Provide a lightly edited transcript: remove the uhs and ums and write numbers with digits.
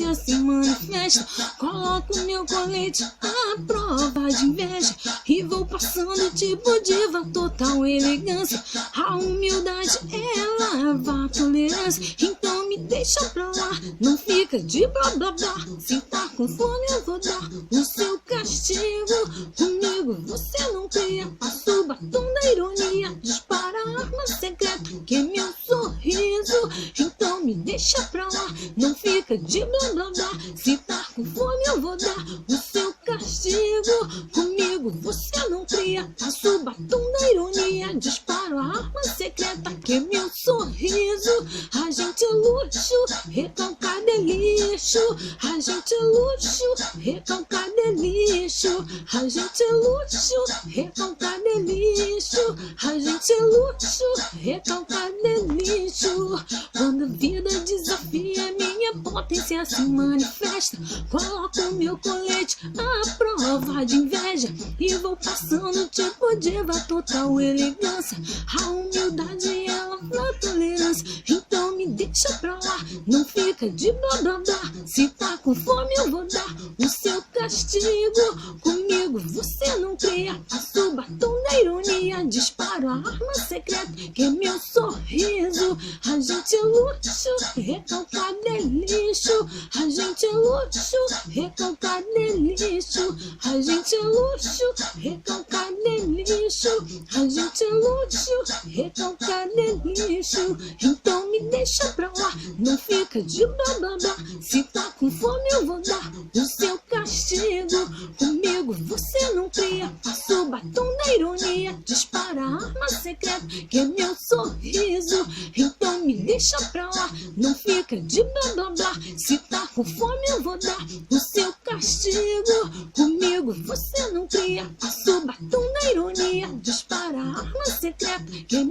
potência se manifesta. Coloco meu colete à prova de inveja e vou passando tipo diva, total elegância. A humildade eleva a tolerância, então me deixa pra lá, não fica de blá blá blá. Se tá com fome eu vou dar o seu castigo. Comigo você não cria, passa o batom da ironia, dispara a arma secreta que é meu sorriso. Então me deixa pra lá, não fica de blá blá blá. Se tá com fome eu vou dar o seu castigo. Comigo você não cria, passa o batom da ironia, dispara a arma secreta que é meu sorriso. A gente é luxo, recalcado é lixo. A gente é luxo, recalcado é lixo. A gente é luxo, recalcado é lixo. A gente é luxo, recalcado é lixo. Quando a vida desafia, minha potência se manifesta. Coloco meu colete à prova de inveja e vou passando tipo diva, total elegância. A humildade ela na tolerância, então me deixa pra lá, não fica de blá blá blá. Se tá com fome eu vou dar o seu castigo. Comigo você não cria, passa o batom da ironia, dispara a arma secreta que é meu sorriso. A gente é luxo, recalcado é lixo. A gente é luxo, recalcado é lixo. A gente é luxo, recalcado é lixo. A gente é luxo, recalcado é lixo. Então me deixa pra lá, não fica de blá blá blá. Se tá com fome eu vou dar o seu castigo. Comigo você não cria, passa o batom da ironia, dispara a arma secreta que é meu sorriso. Então me deixa pra lá, não fica de blá blá blá. Se tá com fome eu vou dar o seu castigo. Comigo você não cria, passa o batom da ironia, dispara a arma secreta que é